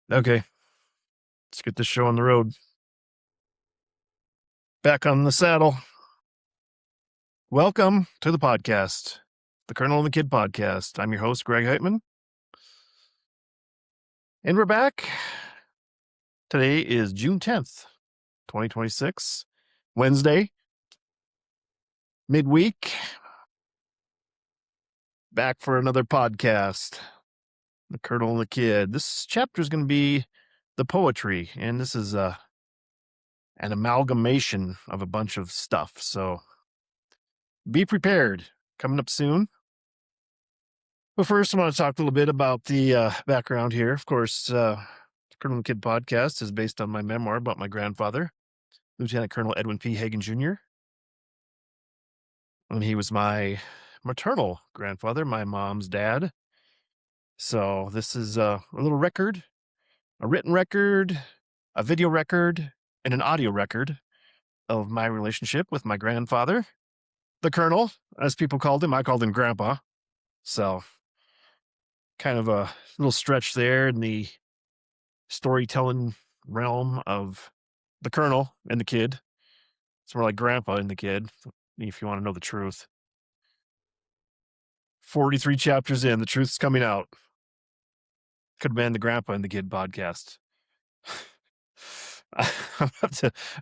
Okay, let's get this show on the road. Back on the saddle. Welcome to the podcast, the Colonel and the Kid podcast. I'm your host, Greg Heitman. And we're back. Today is June 10th, 2026, Wednesday, midweek. Back for another podcast, the Colonel and the Kid. This chapter is going to be the poetry, and this is an amalgamation of a bunch of stuff. So be prepared. Coming up soon. Well, first, I want to talk a little bit about the background here. Of course, the Colonel and Kid podcast is based on my memoir about my grandfather, Lieutenant Colonel Edwin P. Hagen Jr. And he was my maternal grandfather, my mom's dad. So this is a little record, a written record, a video record, and an audio record of my relationship with my grandfather, the Colonel, as people called him. I called him Grandpa. So kind of a little stretch there in the storytelling realm of the Colonel and the Kid. It's more like Grandpa and the Kid, if you want to know the truth. 43 chapters in, the truth's coming out. Could have been the Grandpa and the Kid podcast. I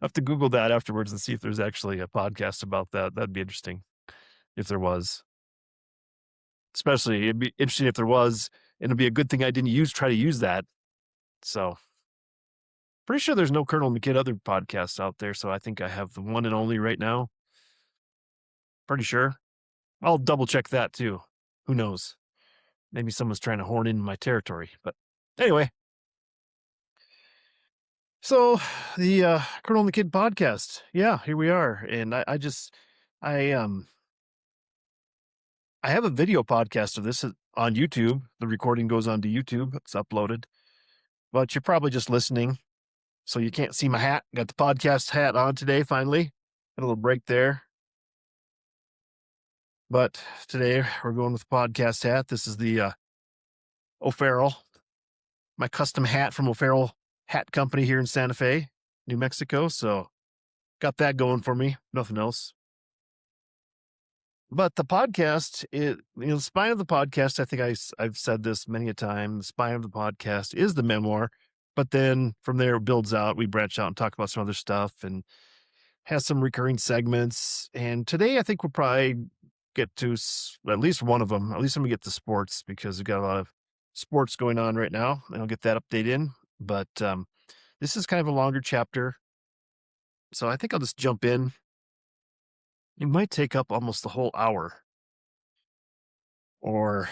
have to Google that afterwards and see if there's actually a podcast about that. That'd be interesting if there was. Especially, it'd be interesting if there was, and it'd be a good thing I didn't try to use that. So, pretty sure there's no Colonel and the Kid other podcasts out there, so I think I have the one and only right now. Pretty sure. I'll double check that too. Who knows? Maybe someone's trying to horn in my territory. But anyway. So the Colonel and the Kid podcast. Yeah, here we are. And I have a video podcast of this on YouTube. The recording goes onto YouTube. It's uploaded. But you're probably just listening. So you can't see my hat. Got the podcast hat on today, finally. Got a little break there. But today we're going with the podcast hat. This is the O'Farrell, my custom hat from O'Farrell Hat Company here in Santa Fe, New Mexico. So got that going for me. Nothing else. But the podcast, the spine of the podcast, I think I've said this many a time, the spine of the podcast is the memoir. But then from there it builds out. We branch out and talk about some other stuff and has some recurring segments. And today I think we'll probably get to at least one of them. At least I'm going to get to sports because we've got a lot of sports going on right now. And I'll get that update in. But this is kind of a longer chapter. So I think I'll just jump in. It might take up almost the whole hour. Or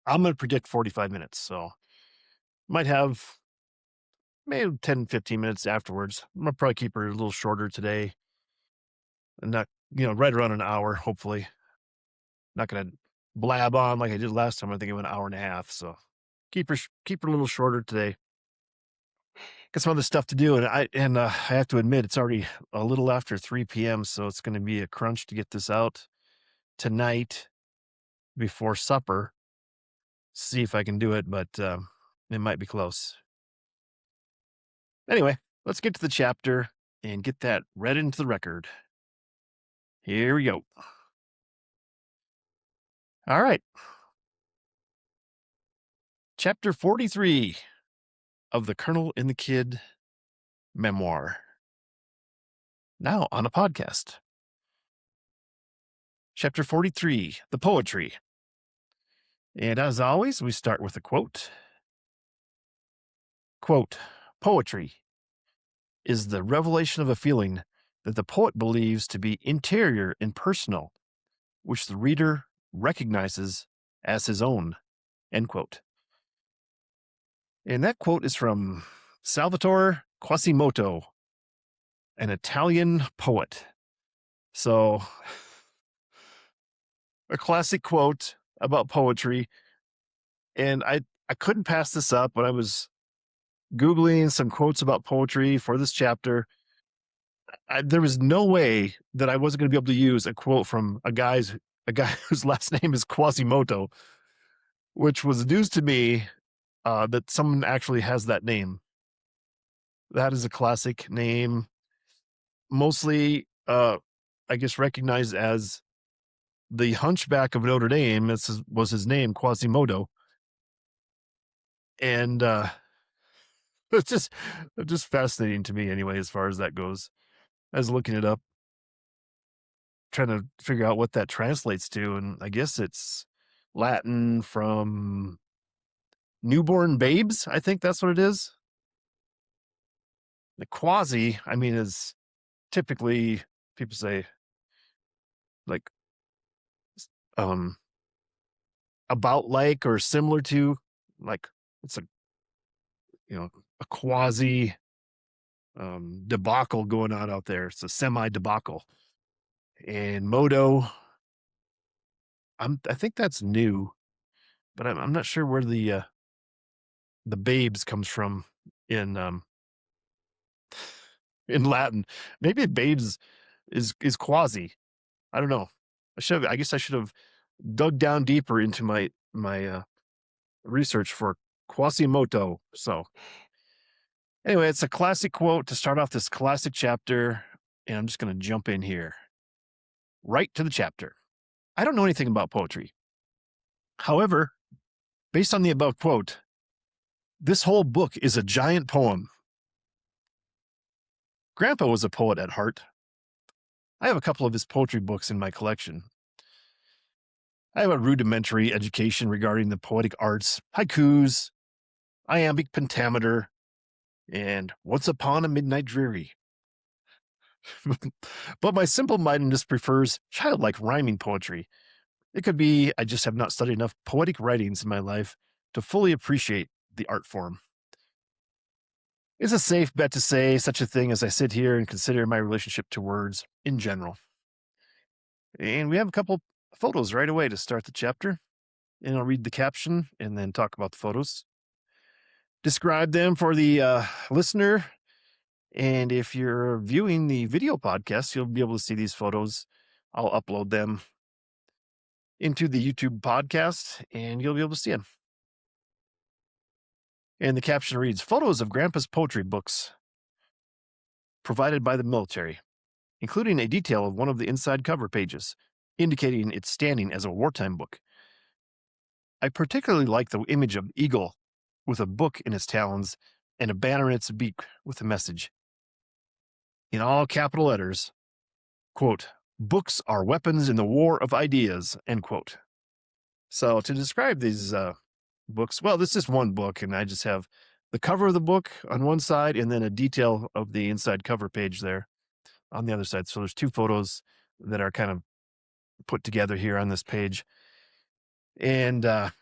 I'm going to predict 45 minutes. So might have maybe 10, 15 minutes afterwards. I'm going to probably keep her a little shorter today. And not, right around an hour, hopefully. Not going to blab on like I did last time. I think it went an hour and a half. So keep her a little shorter today. Got some other stuff to do, and I have to admit it's already a little after 3 p.m. So it's going to be a crunch to get this out tonight before supper. See if I can do it, but it might be close. Anyway, let's get to the chapter and get that read into the record. Here we go. All right. Chapter 43 of the Colonel and the Kid memoir. Now on a podcast. Chapter 43, the poetry. And as always, we start with a quote. Quote, poetry is the revelation of a feeling that the poet believes to be interior and personal, which the reader recognizes as his own. End quote. And that quote is from Salvatore Quasimodo, an Italian poet. So, a classic quote about poetry. And I couldn't pass this up when I was Googling some quotes about poetry for this chapter. There was no way that I wasn't going to be able to use a quote from a guy whose last name is Quasimodo. which was news to me, that someone actually has that name. That is a classic name, mostly, I guess, recognized as the Hunchback of Notre Dame. Was his name, Quasimodo, and it's just fascinating to me anyway, as far as that goes. I was looking it up, trying to figure out what that translates to, and I guess it's Latin from newborn babes. I think that's what it is. The quasi, I mean, is typically people say like um about like or similar to, like it's a a quasi debacle going on out there. It's a semi debacle. And moto, I think that's new, but I'm not sure where the babes comes from in in Latin. Maybe babes is quasi. I don't know. I guess I should have dug down deeper into my research for Quasimodo. So anyway, it's a classic quote to start off this classic chapter, and I'm just going to jump in here right to the chapter. I don't know anything about poetry. However, based on the above quote, this whole book is a giant poem. Grandpa was a poet at heart. I have a couple of his poetry books in my collection. I have a rudimentary education regarding the poetic arts, haikus, iambic pentameter, and Once Upon a Midnight Dreary. But my simple mindedness prefers childlike rhyming poetry. It could be I just have not studied enough poetic writings in my life to fully appreciate the art form. It's a safe bet to say such a thing as I sit here and consider my relationship to words in general. And we have a couple photos right away to start the chapter, and I'll read the caption and then talk about the photos. Describe them for the listener. And if you're viewing the video podcast, you'll be able to see these photos. I'll upload them into the YouTube podcast, and you'll be able to see them. And the caption reads, "Photos of Grandpa's poetry books provided by the military, including a detail of one of the inside cover pages, indicating its standing as a wartime book. I particularly like the image of eagle with a book in its talons and a banner in its beak with a message. In all capital letters, quote, 'Books are weapons in the war of ideas,' end quote." So to describe these books, well, this is one book, and I just have the cover of the book on one side and then a detail of the inside cover page there on the other side. So there's two photos that are kind of put together here on this page. And the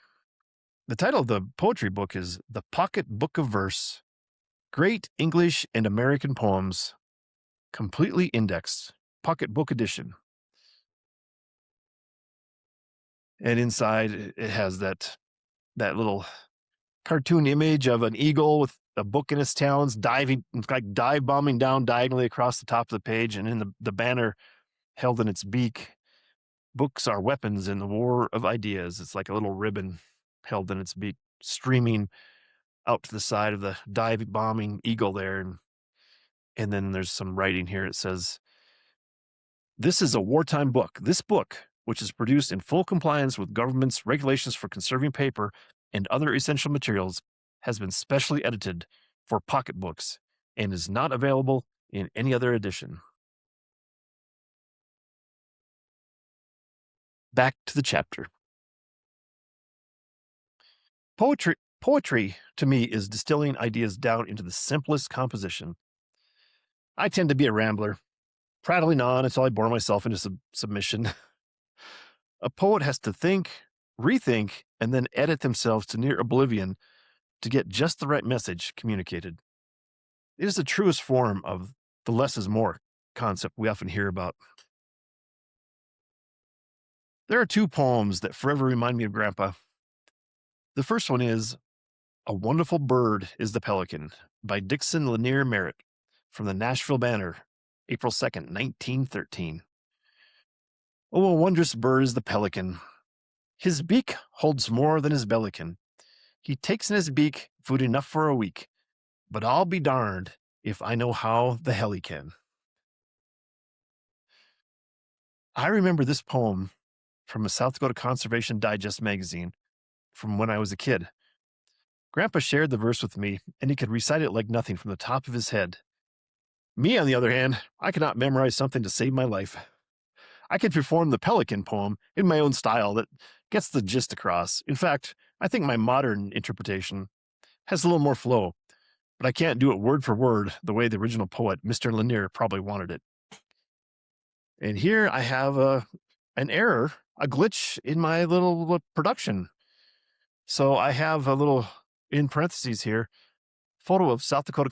title of the poetry book is The Pocket Book of Verse, Great English and American Poems, completely indexed, pocket book edition. And inside it has that little cartoon image of an eagle with a book in its talons diving, like dive bombing down diagonally across the top of the page. And in the banner held in its beak, "Books are weapons in the war of ideas." It's like a little ribbon held in its beak, streaming out to the side of the dive bombing eagle there. And then there's some writing here. It says, "This is a wartime book. This book, which is produced in full compliance with government's regulations for conserving paper and other essential materials, has been specially edited for pocketbooks and is not available in any other edition." Back to the chapter. Poetry to me is distilling ideas down into the simplest composition. I tend to be a rambler, prattling on until I bore myself into submission. A poet has to think, rethink, and then edit themselves to near oblivion to get just the right message communicated. It is the truest form of the less is more concept we often hear about. There are two poems that forever remind me of Grandpa. The first one is "A Wonderful Bird is the Pelican" by Dixon Lanier Merritt from the Nashville Banner, April 2nd, 1913. "Oh, a wondrous bird is the pelican. His beak holds more than his belly can. He takes in his beak food enough for a week, but I'll be darned if I know how the hell he can. I remember this poem from a South Dakota Conservation Digest magazine from when I was a kid. Grandpa shared the verse with me, and he could recite it like nothing from the top of his head. Me, on the other hand, I cannot memorize something to save my life. I can perform the Pelican poem in my own style that gets the gist across. In fact, I think my modern interpretation has a little more flow, but I can't do it word for word the way the original poet, Mr. Lanier, probably wanted it. And here I have an error, a glitch in my little production. So I have a little, in parentheses here, photo of South Dakota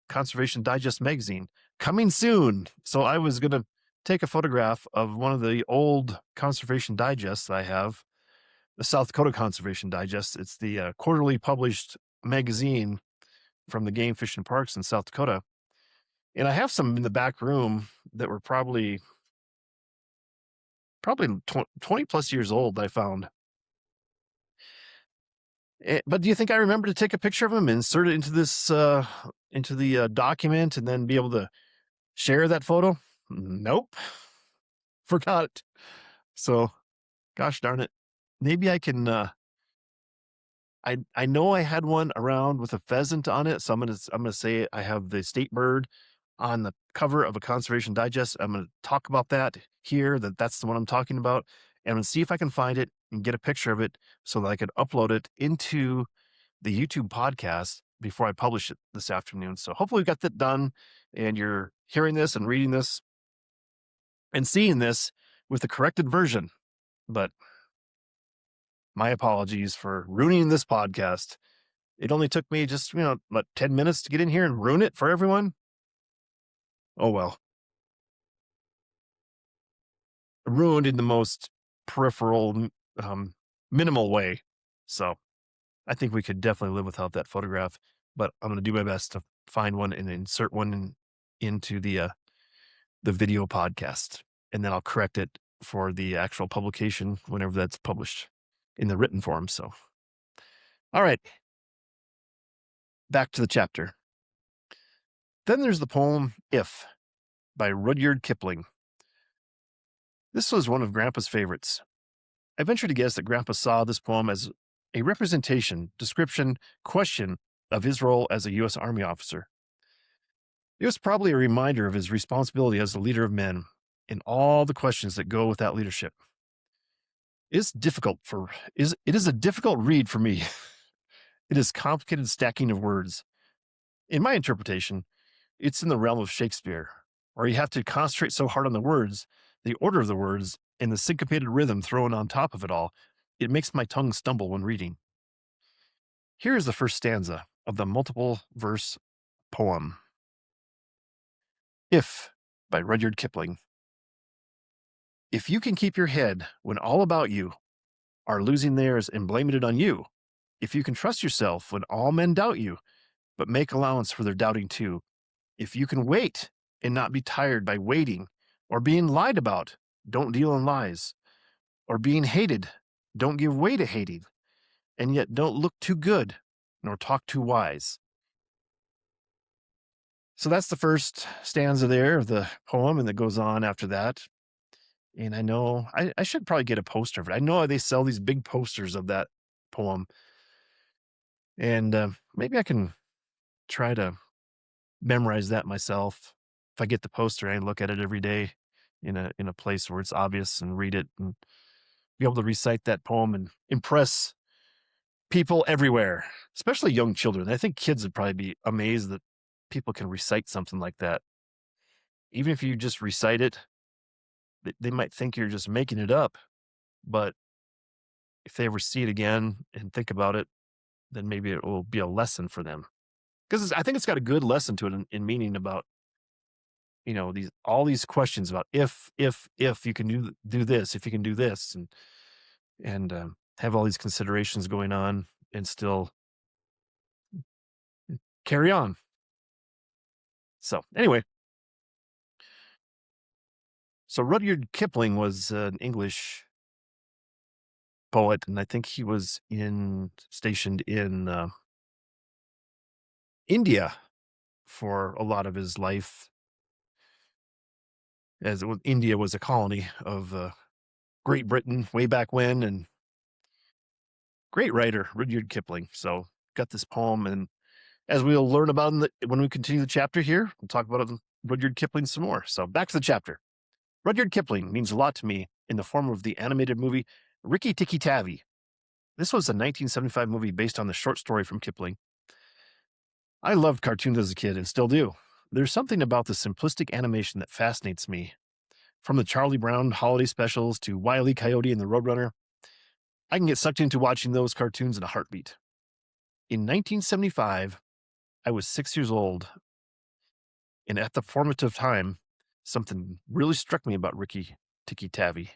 Conservation Digest magazine coming soon. So I was going to take a photograph of one of the old Conservation Digests I have, the South Dakota Conservation Digest. It's the quarterly published magazine from the Game Fish and Parks in South Dakota. And I have some in the back room that were probably 20 plus years old that I found. But do you think I remember to take a picture of them, insert it into this into the document, and then be able to share that photo? Nope. Forgot it. So, gosh darn it. Maybe I can I know I had one around with a pheasant on it, so I'm gonna say I have the state bird on the cover of a Conservation Digest. I'm gonna talk about that here, that's the one I'm talking about, and I'm gonna see if I can find it and get a picture of it so that I could upload it into the YouTube podcast before I publish it this afternoon. So hopefully we got that done, and you're hearing this and reading this and seeing this with the corrected version. But my apologies for ruining this podcast. It only took me just, 10 minutes to get in here and ruin it for everyone. Oh, well. Ruined in the most peripheral, minimal way. So I think we could definitely live without that photograph, but I'm going to do my best to find one and insert one into the video podcast. And then I'll correct it for the actual publication whenever that's published in the written form. So, all right. Back to the chapter. Then there's the poem If by Rudyard Kipling. This was one of Grandpa's favorites. I venture to guess that Grandpa saw this poem as a representation, description, question of his role as a U.S. Army officer. It was probably a reminder of his responsibility as the leader of men and all the questions that go with that leadership. It is a difficult read for me. It is complicated stacking of words. In my interpretation, it's in the realm of Shakespeare, where you have to concentrate so hard on the words, the order of the words, and the syncopated rhythm thrown on top of it all, it makes my tongue stumble when reading. Here is the first stanza of the multiple verse poem. If by Rudyard Kipling. If you can keep your head when all about you are losing theirs and blaming it on you, if you can trust yourself when all men doubt you, but make allowance for their doubting too, if you can wait and not be tired by waiting, or being lied about, don't deal in lies, or being hated, don't give way to hating, and yet don't look too good, nor talk too wise. So that's the first stanza there of the poem, and it goes on after that. And I know I should probably get a poster of it. I know they sell these big posters of that poem, and maybe I can try to memorize that myself. If I get the poster, I look at it every day in a place where it's obvious and read it and be able to recite that poem and impress people everywhere, especially young children. I think kids would probably be amazed that people can recite something like that. Even if you just recite it, they might think you're just making it up. But if they ever see it again and think about it, then maybe it will be a lesson for them. Because I think it's got a good lesson to it in meaning about, all these questions about if you can do this, if you can do this, and have all these considerations going on and still carry on. So anyway, so Rudyard Kipling was an English poet, and I think he was stationed in India for a lot of his life, as India was a colony of Great Britain way back when, and great writer, Rudyard Kipling. So got this poem, and as we'll learn about when we continue the chapter here, we'll talk about Rudyard Kipling some more. So back to the chapter. Rudyard Kipling means a lot to me in the form of the animated movie Rikki Tikki Tavi. This was a 1975 movie based on the short story from Kipling. I loved cartoons as a kid and still do. There's something about the simplistic animation that fascinates me. From the Charlie Brown holiday specials to Wile E. Coyote and the Roadrunner, I can get sucked into watching those cartoons in a heartbeat. In 1975, I was 6 years old, and at the formative time, something really struck me about Rikki Tikki Tavi.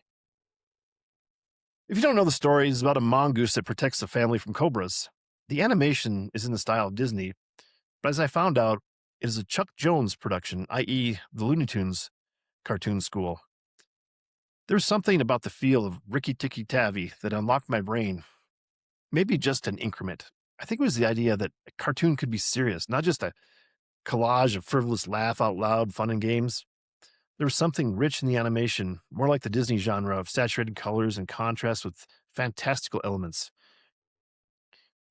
If you don't know the story, it's about a mongoose that protects a family from cobras. The animation is in the style of Disney, but as I found out, it is a Chuck Jones production, i.e., the Looney Tunes cartoon school. There's something about the feel of Rikki Tikki Tavi that unlocked my brain. Maybe just an increment. I think it was the idea that a cartoon could be serious, not just a collage of frivolous laugh out loud fun and games. There was something rich in the animation, more like the Disney genre of saturated colors and contrast with fantastical elements.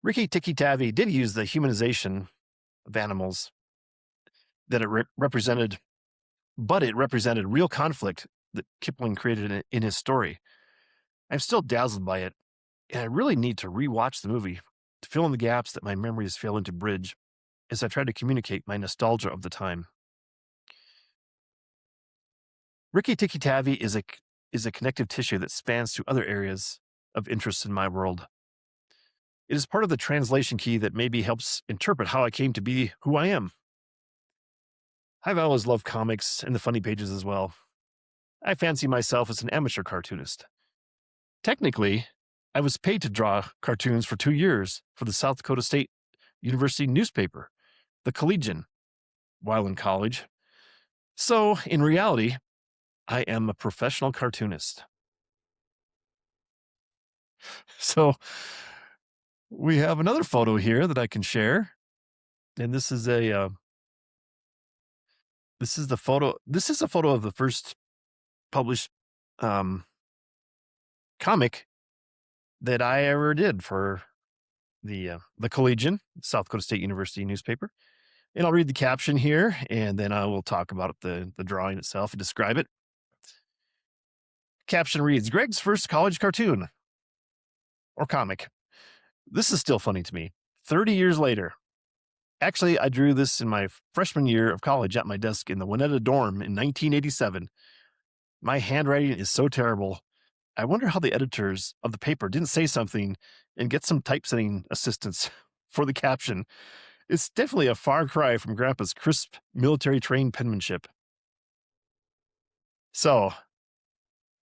Rikki Tikki Tavi did use the humanization of animals that it represented, but it represented real conflict that Kipling created in his story. I'm still dazzled by it, and I really need to rewatch the movie to fill in the gaps that my memories fail to bridge as I try to communicate my nostalgia of the time. Rikki Tikki Tavi is a connective tissue that spans to other areas of interest in my world. It is part of the translation key that maybe helps interpret how I came to be who I am. I've always loved comics and the funny pages as well. I fancy myself as an amateur cartoonist. Technically, I was paid to draw cartoons for 2 years for the South Dakota State University newspaper, The Collegian, while in college. So, in reality, I am a professional cartoonist. So, we have another photo here that I can share, and this is a photo of the first published comic that I ever did for the Collegian, South Dakota State University newspaper. And I'll read the caption here, and then I will talk about the drawing itself and describe it. Caption reads, Greg's first college cartoon or comic. This is still funny to me. 30 years later. Actually, I drew this in my freshman year of college at my desk in the Winetta dorm in 1987. My handwriting is so terrible. I wonder how the editors of the paper didn't say something and get some typesetting assistance for the caption. It's definitely a far cry from Grandpa's crisp, military-trained penmanship. So,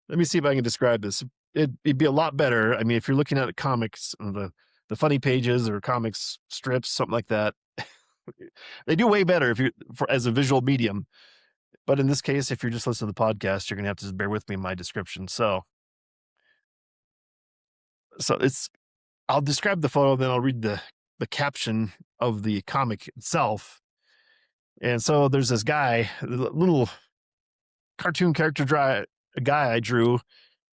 let me see if I can describe this. It'd be a lot better. I mean, if you're looking at comics, the funny pages or comics strips, something like that, they do way better as a visual medium. But in this case, if you're just listening to the podcast, you're going to have to just bear with me in my description. So I'll describe the photo, then I'll read the caption of the comic itself. And so there's this guy, little cartoon character guy I drew,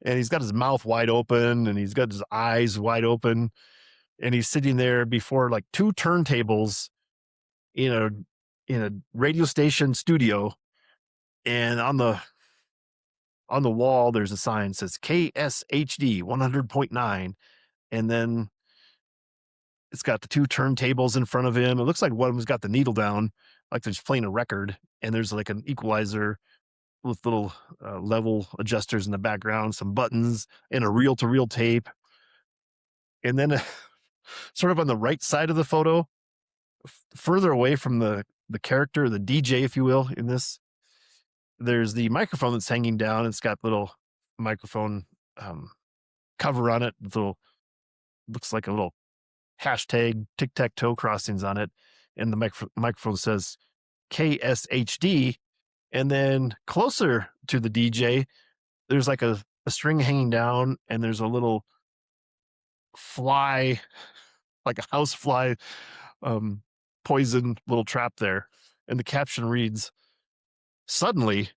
and he's got his mouth wide open and he's got his eyes wide open, and he's sitting there before like 2 turntables in a radio station studio, and on the wall there's a sign that says KSHD 100.9, and then it's got the 2 turntables in front of him. It looks like one of them's got the needle down, like they're just playing a record, and there's like an equalizer with little level adjusters in the background, some buttons, and a reel-to-reel tape. And then sort of on the right side of the photo, further away from the character, the DJ, if you will, in this, there's the microphone that's hanging down. It's got little microphone cover on it. Looks like a little hashtag tic-tac-toe crossings on it. And the microphone says KSHD. And then closer to the DJ, there's like a string hanging down, and there's a little fly, like a house fly, um, poison little trap there. And the caption reads, "Suddenly,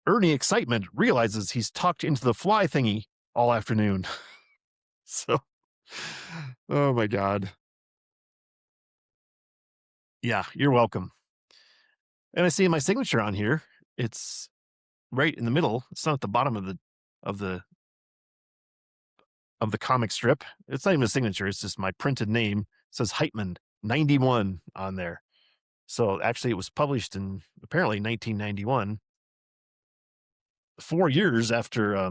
Ernie Excitement realizes he's tucked into the fly thingy all afternoon." So, oh my God. Yeah, you're welcome. And I see my signature on here. It's right in the middle. It's not at the bottom of the of the comic strip. It's not even a signature. It's just my printed name. It says Heitman 91 on there. So actually, it was published in apparently 1991, 4 years after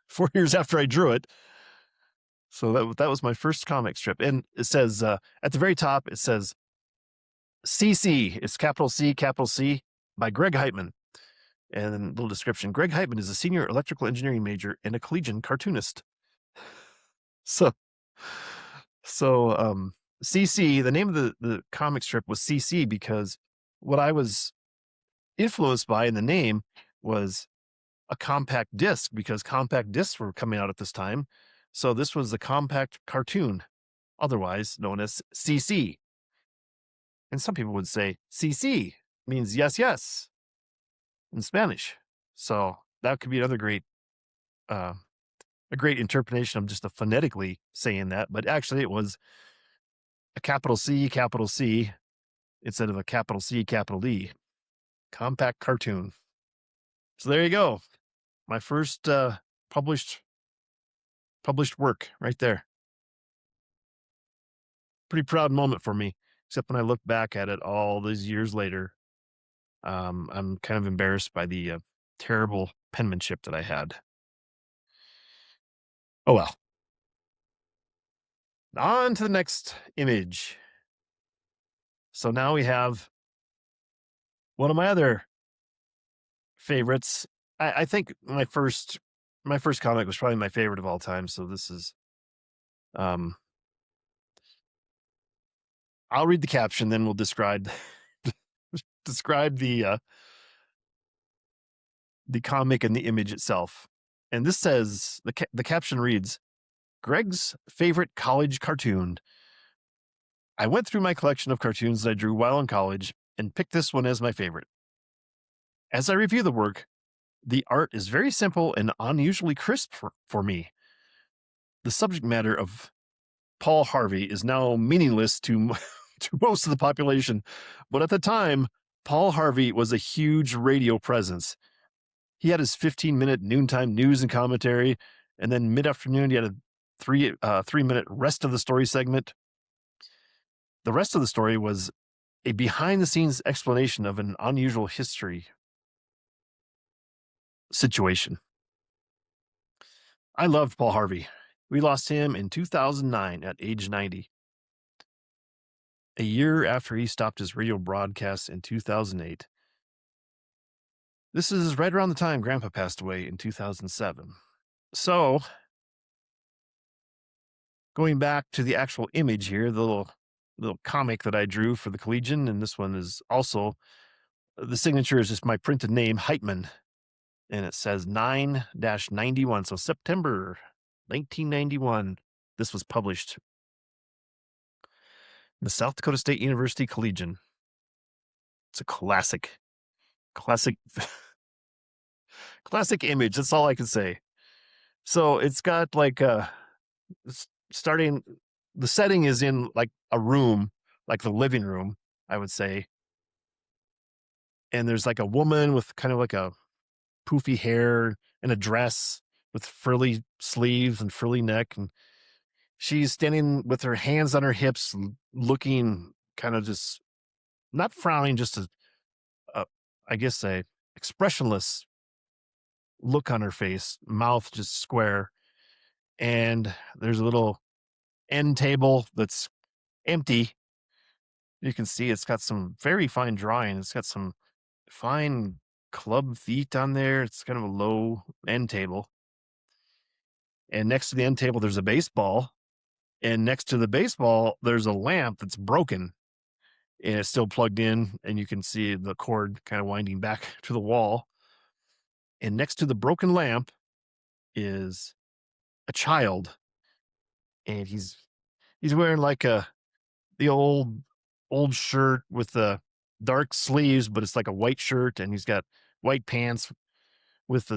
4 years after I drew it. So that was my first comic strip, and it says at the very top it says CC. It's capital C by Greg Heitman. And then a little description. Greg Heitman is a senior electrical engineering major and a collegiate cartoonist. So, so CC, the name of the comic strip was CC because what I was influenced by in the name was a compact disc because compact discs were coming out at this time. So this was the compact cartoon, otherwise known as CC. And some people would say CC means yes, yes in Spanish. So that could be another uh, a great interpretation of just the phonetically saying that, but actually it was a capital C instead of a capital C, capital D. Compact cartoon. So there you go. My first published work right there. Pretty proud moment for me, except when I look back at it all these years later, I'm kind of embarrassed by the terrible penmanship that I had. Oh well. On to the next image. So now we have one of my other favorites. I think my first comic was probably my favorite of all time. So this is um I'll read the caption, then we'll describe describe the comic and the image itself. And this says the caption reads, "Greg's favorite college cartoon. I went through my collection of cartoons that I drew while in college and picked this one as my favorite. As I review the work, the art is very simple and unusually crisp for me. The subject matter of Paul Harvey is now meaningless to to most of the population, but at the time, Paul Harvey was a huge radio presence. He had his 15-minute noontime news and commentary, and then mid-afternoon he had a 3-minute rest of the story segment. The rest of the story was a behind-the-scenes explanation of an unusual history situation. I loved Paul Harvey. We lost him in 2009 at age 90. A year after he stopped his radio broadcasts in 2008. This is right around the time Grandpa passed away in 2007. So, going back to the actual image here, the little comic that I drew for the Collegian, and this one is also, the signature is just my printed name, Heitman, and it says 9-91. So September 1991, this was published. The South Dakota State University Collegian. It's a classic, classic, classic image. That's all I can say. So it's got like starting. The setting is in like a room, like the living room, I would say. And there's like a woman with kind of like a poofy hair and a dress with frilly sleeves and frilly neck, and she's standing with her hands on her hips, looking kind of just not frowning, just a I guess a expressionless look on her face, mouth just square. And there's a little end table that's empty. You can see it's got some very fine drawing. It's got some fine club feet on there. It's kind of a low end table. And next to the end table, there's a baseball. And next to the baseball, there's a lamp that's broken and it's still plugged in. And you can see the cord kind of winding back to the wall. And next to the broken lamp is a child and he's wearing like the old shirt with the dark sleeves, but it's like a white shirt, and he's got white pants with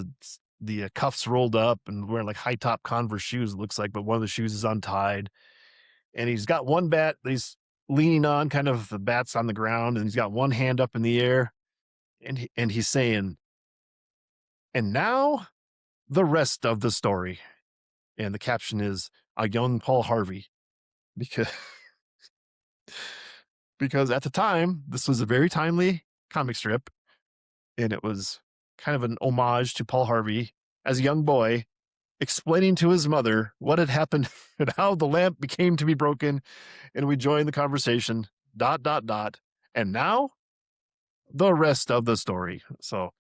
the cuffs rolled up, and wearing like high top Converse shoes. It looks like, but one of the shoes is untied, and he's got one bat that he's leaning on, kind of the bat's on the ground, and he's got one hand up in the air, and he's saying, "And now the rest of the story." And the caption is a young Paul Harvey, because because at the time this was a very timely comic strip, and it was kind of an homage to Paul Harvey as a young boy explaining to his mother what had happened and how the lamp became to be broken, and we joined the conversation. Dot dot dot. And now the rest of the story. So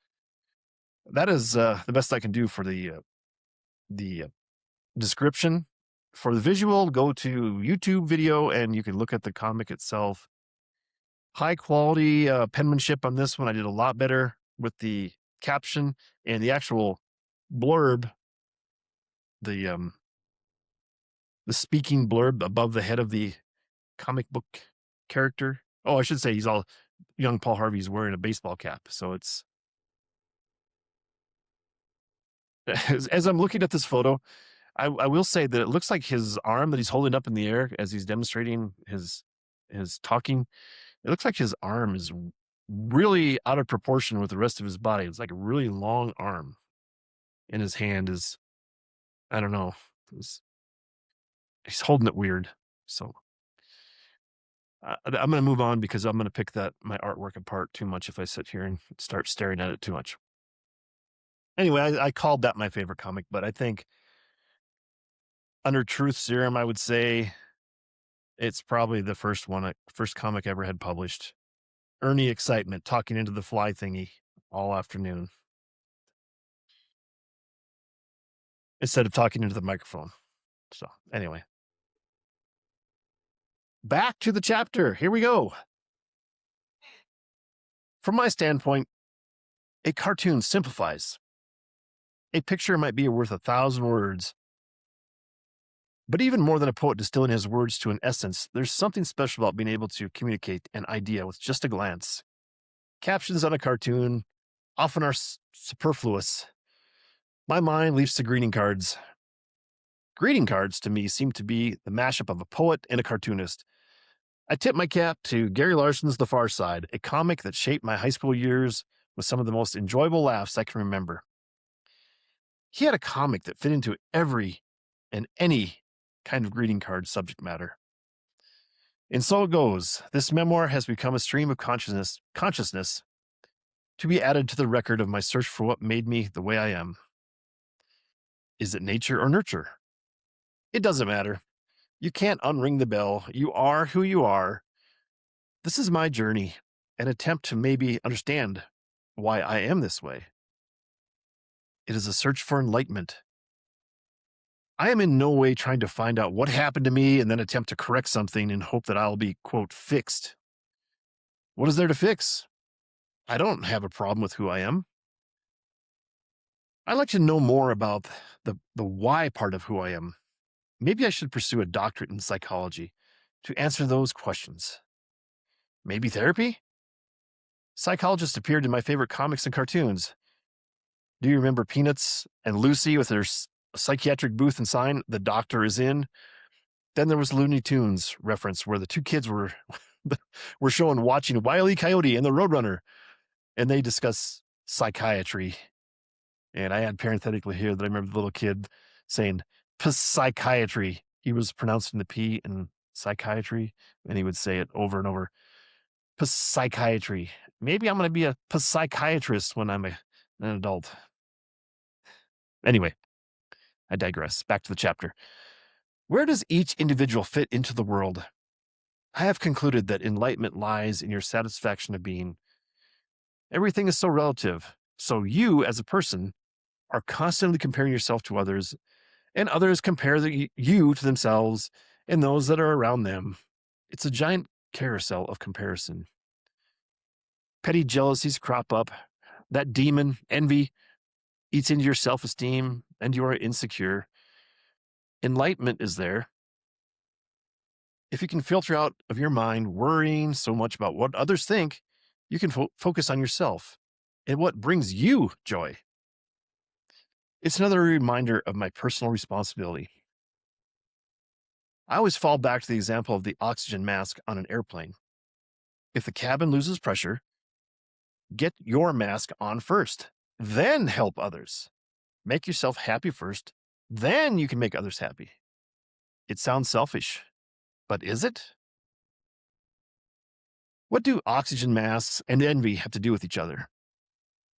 that is the best I can do for the description. For the visual, go to YouTube video and you can look at the comic itself. High quality penmanship on this one. I did a lot better with the caption and the actual blurb, the the speaking blurb above the head of the comic book character. Oh, I should say he's all young Paul Harvey's wearing a baseball cap. So it's as I'm looking at this photo, I will say that it looks like his arm that he's holding up in the air as he's demonstrating his talking. It looks like his arm is really out of proportion with the rest of his body. It's like a really long arm, and his hand is, I don't know, he's holding it weird. So I'm going to move on because I'm going to pick my artwork apart too much if I sit here and start staring at it too much. Anyway, I called that my favorite comic, but I think under Truth Serum, I would say it's probably the first comic I ever had published. Ernie Excitement talking into the fly thingy all afternoon instead of talking into the microphone. So anyway, back to the chapter. Here we go. From my standpoint, a cartoon simplifies. A picture might be worth 1,000 words. But even more than a poet distilling his words to an essence, there's something special about being able to communicate an idea with just a glance. Captions on a cartoon often are superfluous. My mind leaps to greeting cards. Greeting cards to me seem to be the mashup of a poet and a cartoonist. I tip my cap to Gary Larson's The Far Side, a comic that shaped my high school years with some of the most enjoyable laughs I can remember. He had a comic that fit into every and any kind of greeting card subject matter. And so it goes. This memoir has become a stream of consciousness to be added to the record of my search for what made me the way I am. Is it nature or nurture? It doesn't matter. You can't unring the bell. You are who you are. This is my journey, an attempt to maybe understand why I am this way. It is a search for enlightenment. I am in no way trying to find out what happened to me and then attempt to correct something and hope that I'll be, quote, fixed. What is there to fix? I don't have a problem with who I am. I'd like to know more about the why part of who I am. Maybe I should pursue a doctorate in psychology to answer those questions. Maybe therapy? Psychologists appeared in my favorite comics and cartoons. Do you remember Peanuts and Lucy with their psychiatric booth and sign, "The doctor is in"? Then there was Looney Tunes reference where the two kids were shown watching Wile E. Coyote and the Roadrunner, and they discuss psychiatry. And I add parenthetically here that I remember the little kid saying psychiatry. He was pronouncing the P in psychiatry, and he would say it over and over. Psychiatry. Maybe I'm going to be a psychiatrist when I'm an adult. Anyway, I digress. Back to the chapter. Where does each individual fit into the world? I have concluded that enlightenment lies in your satisfaction of being. Everything is so relative. So you, as a person, are constantly comparing yourself to others, and others compare you to themselves and those that are around them. It's a giant carousel of comparison. Petty jealousies crop up. That demon, envy, eats into your self-esteem, and you are insecure. Enlightenment is there. If you can filter out of your mind worrying so much about what others think, you can focus on yourself and what brings you joy. It's another reminder of my personal responsibility. I always fall back to the example of the oxygen mask on an airplane. If the cabin loses pressure, get your mask on first, then help others. Make yourself happy first, then you can make others happy. It sounds selfish, but is it? What do oxygen masks and envy have to do with each other?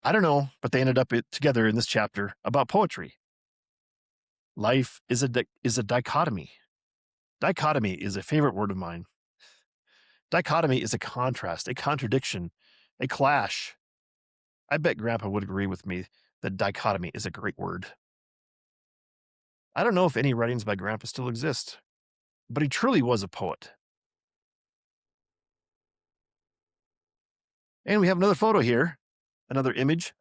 I don't know, but they ended up together in this chapter about poetry. Life is a dichotomy. Dichotomy is a favorite word of mine. Dichotomy is a contrast, a contradiction, a clash. I bet Grandpa would agree with me that dichotomy is a great word. I don't know if any writings by Grandpa still exist, but he truly was a poet. And we have another photo here, another image,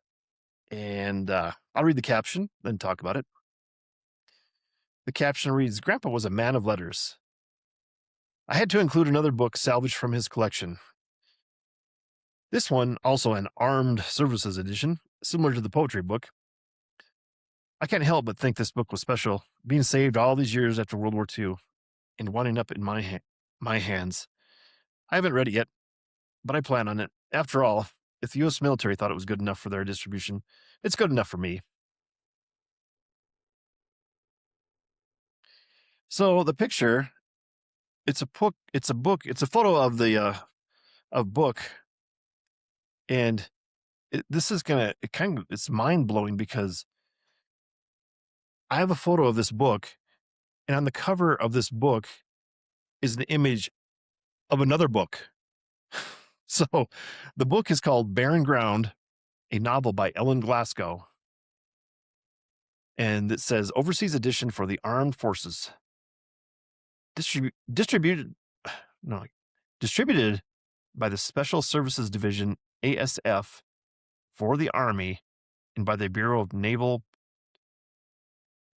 and I'll read the caption, then talk about it. The caption reads, Grandpa was a man of letters. I had to include another book salvaged from his collection. This one, also an Armed Services edition, similar to the poetry book. I can't help but think this book was special, being saved all these years after World War II and winding up in my hands. I haven't read it yet, but I plan on it. After all, if the U.S. military thought it was good enough for their distribution, it's good enough for me. So the picture, it's a book. It's a photo of the book, and it's mind blowing because I have a photo of this book, and on the cover of this book is an image of another book. So the book is called Barren Ground, a novel by Ellen Glasgow. And it says Overseas Edition for the Armed Forces. Distributed by the Special Services Division, ASF, for the Army and by the Bureau of Naval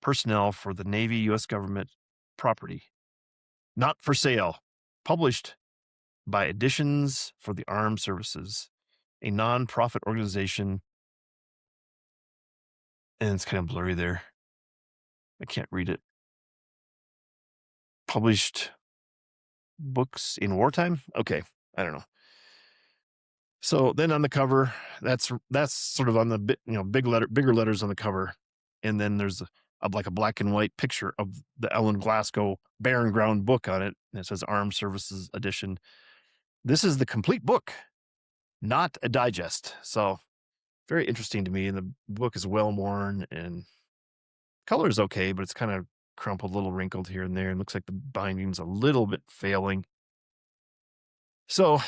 Personnel for the Navy, U.S. government property. Not for sale. Published by Editions for the Armed Services, a non-profit organization. And it's kind of blurry there. I can't read it. Published books in wartime? Okay, I don't know. So then on the cover, that's sort of on the bigger letters on the cover, and then there's like a black and white picture of the Ellen Glasgow Barren Ground book on it, and it says Armed Services Edition. This is the complete book, not a digest. So very interesting to me, and the book is well worn, and color is okay, but it's kind of crumpled, a little wrinkled here and there, and looks like the binding's a little bit failing. So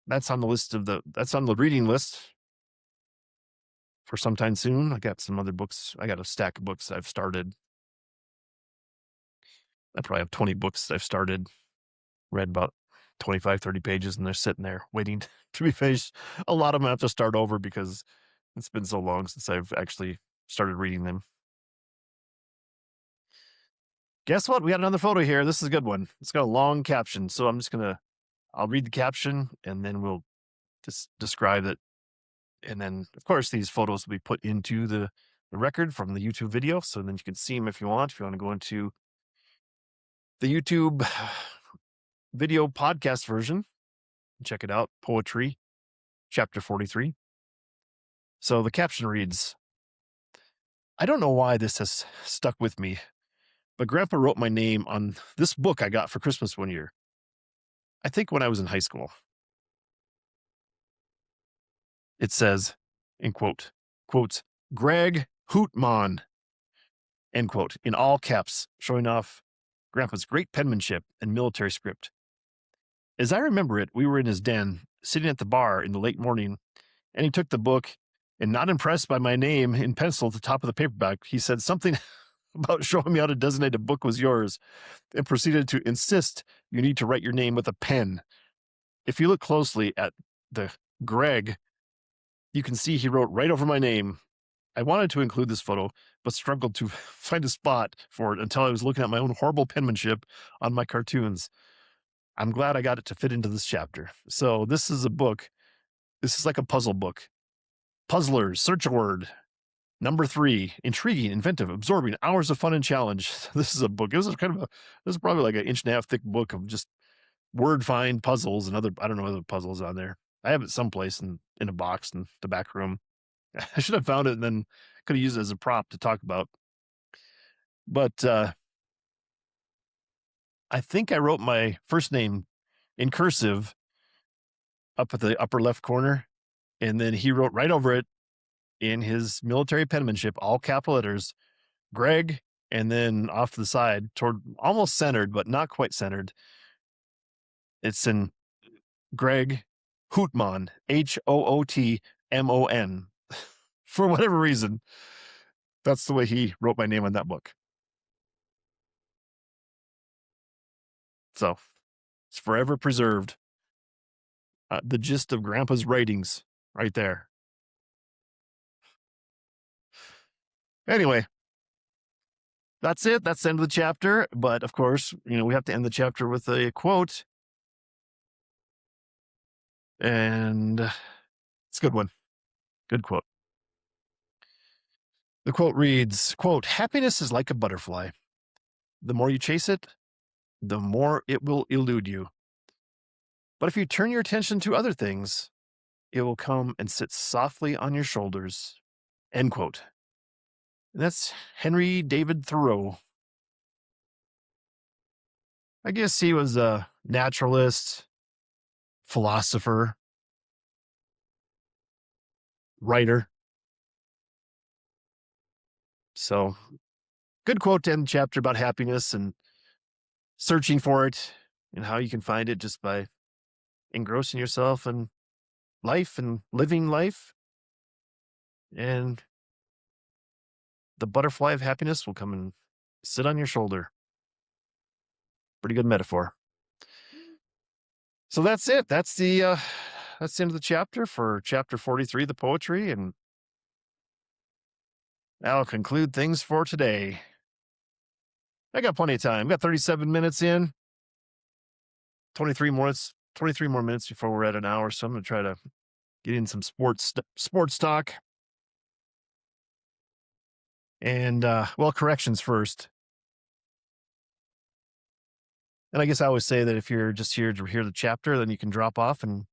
that's on the reading list for sometime soon. I got some other books. I got a stack of books I've started. I probably have 20 books I've started, read about 25, 30 pages, and they're sitting there waiting to be finished. A lot of them I have to start over because it's been so long since I've actually started reading them. Guess what? We got another photo here. This is a good one. It's got a long caption. So I'll read the caption and then we'll just describe it. And then, of course, these photos will be put into the record from the YouTube video. So then you can see them if you want. If you want to go into the YouTube video podcast version, check it out. Poetry, chapter 43. So the caption reads, I don't know why this has stuck with me, but Grandpa wrote my name on this book I got for Christmas one year. I think when I was in high school. It says, in quotes, Greg Hootman, end quote, in all caps, showing off Grandpa's great penmanship and military script. As I remember it, we were in his den, sitting at the bar in the late morning, and he took the book, and not impressed by my name in pencil at the top of the paperback, he said something about showing me how to designate a book was yours, and proceeded to insist you need to write your name with a pen. If you look closely at the Greg, you can see he wrote right over my name. I wanted to include this photo but struggled to find a spot for it until I was looking at my own horrible penmanship on my cartoons. I'm glad I got it to fit into this chapter. So this is a book. This is like a puzzle book. Puzzlers, search a word. Number 3, intriguing, inventive, absorbing, hours of fun and challenge. This is a book. This is probably like an inch and a half thick book of just word find puzzles and I don't know, other puzzles on there. I have it someplace in a box in the back room. I should have found it and then could have used it as a prop to talk about. But I think I wrote my first name in cursive up at the upper left corner. And then he wrote right over it in his military penmanship, all capital letters, Greg. And then off to the side, toward almost centered, but not quite centered, it's in Greg Hootmon, Hootmon. For whatever reason, that's the way he wrote my name on that book. So it's forever preserved. The gist of Grandpa's writings right there. Anyway, that's it. That's the end of the chapter. But of course, we have to end the chapter with a quote. And it's a good one. Good quote. The quote reads, quote, "Happiness is like a butterfly. The more you chase it, the more it will elude you. But if you turn your attention to other things, it will come and sit softly on your shoulders." End quote. And that's Henry David Thoreau. I guess he was a naturalist, philosopher, writer. So, good quote to end the chapter about happiness and searching for it and how you can find it just by engrossing yourself in life and living life. And the butterfly of happiness will come and sit on your shoulder. Pretty good metaphor. So that's it. That's the end of the chapter for chapter 43, the poetry, and that'll conclude things for today. I got plenty of time. Got 37 minutes in. 23 more minutes before we're at an hour, so I'm going to try to get in some sports talk. And corrections first. And I guess I always say that if you're just here to hear the chapter, then you can drop off and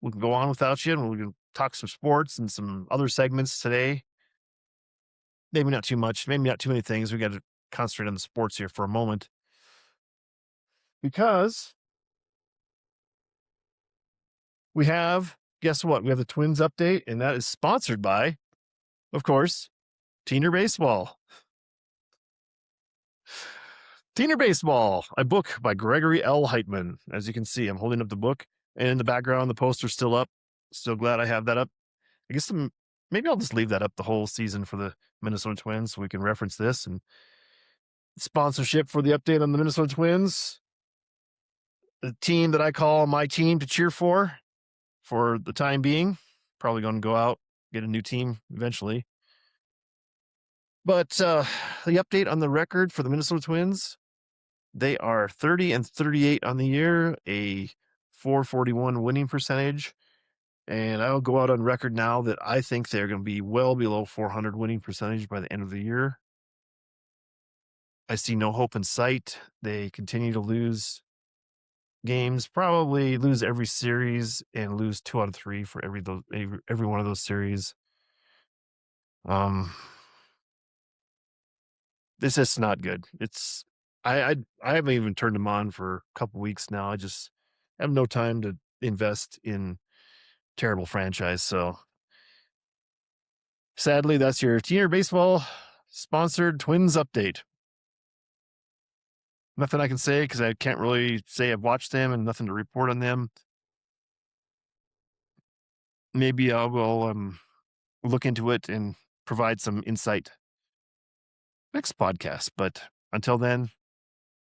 we can go on without you, and we can talk some sports and some other segments today. Maybe not too much, maybe not too many things. We got to concentrate on the sports here for a moment, because we have, guess what? We have the Twins update, and that is sponsored by, of course, Teener Baseball. Teener Baseball, a book by Gregory L. Heitman. As you can see, I'm holding up the book, and in the background, the poster's still up. Still glad I have that up. I guess maybe I'll just leave that up the whole season for the Minnesota Twins so we can reference this. And sponsorship for the update on the Minnesota Twins, the team that I call my team to cheer for the time being. Probably going to go out, get a new team eventually. But the update on the record for the Minnesota Twins, they are 30-38 on the year, a .441 winning percentage. And I'll go out on record now that I think they're going to be well below 400 winning percentage by the end of the year. I see no hope in sight. They continue to lose games, probably lose every series and lose 2 out of 3 for every one of those series. This is not good. I haven't even turned them on for a couple weeks now. I just have no time to invest in terrible franchise. So sadly, that's your Teener Baseball sponsored Twins update. Nothing I can say because I can't really say I've watched them and nothing to report on them. Maybe I will look into it and provide some insight next podcast. But until then,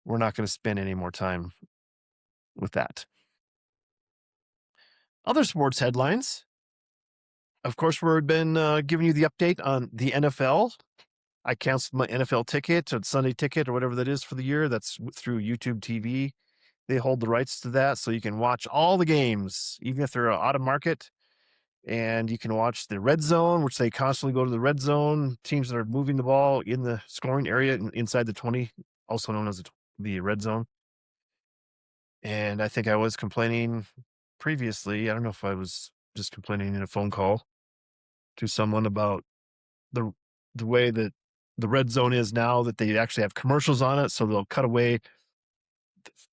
we're not going to spend any more time with that. Other sports headlines. Of course, we've been giving you the update on the NFL. I canceled my NFL ticket or Sunday ticket or whatever that is for the year. That's through YouTube TV. They hold the rights to that, so you can watch all the games, even if they're out of market. And you can watch the red zone, which they constantly go to the red zone. Teams that are moving the ball in the scoring area inside the 20, also known as the red zone. And I think I was complaining previously. I don't know if I was just complaining in a phone call to someone about the the way that the red zone is now, that they actually have commercials on it. So they'll cut away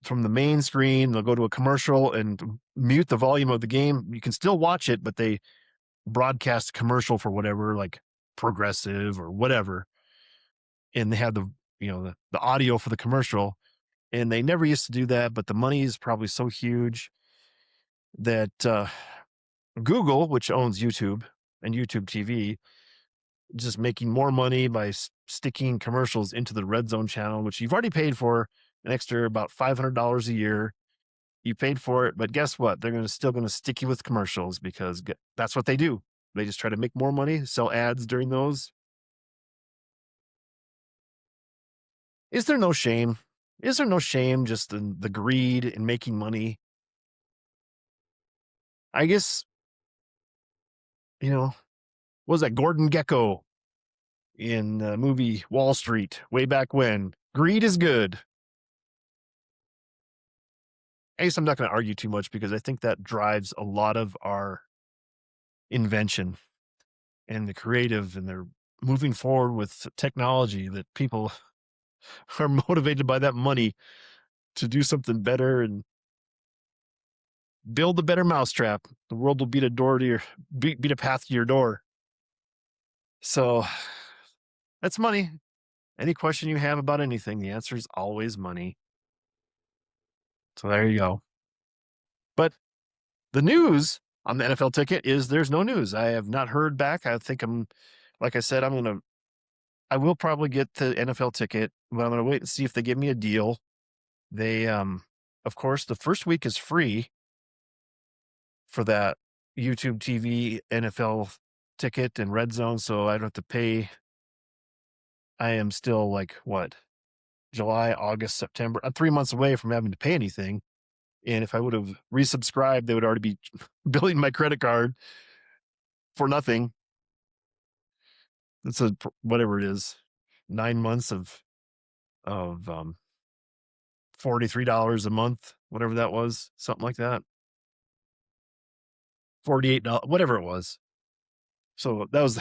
from the main screen, they'll go to a commercial and mute the volume of the game. You can still watch it, but they broadcast a commercial for whatever, like Progressive or whatever. And they have the audio for the commercial. And they never used to do that, but the money is probably so huge that Google, which owns YouTube and YouTube TV, just making more money by sticking commercials into the red zone channel, which you've already paid for an extra about $500 a year. You paid for it, but guess what? They're still going to stick you with commercials because that's what they do. They just try to make more money, sell ads during those. Is there no shame? Is there no shame just in the greed and making money? I guess, what was that, Gordon Gekko in the movie Wall Street way back when? Greed is good. I guess I'm not going to argue too much because I think that drives a lot of our invention and the creative, and they're moving forward with technology that people are motivated by that money to do something better and build a better mousetrap. The world will beat a path to your door. So that's money. Any question you have about anything, the answer is always money. So there you go. But the news on the NFL ticket is there's no news. I have not heard back. I think like I said, I will probably get the NFL ticket, but I'm going to wait and see if they give me a deal. They, of course, the first week is free for that YouTube TV NFL ticket and red zone. So I don't have to pay. I am still like July, August, September. I'm 3 months away from having to pay anything. And if I would have resubscribed, they would already be billing my credit card for nothing. It's whatever it is, 9 months of $43 a month, whatever that was, something like that. $48, whatever it was. So that was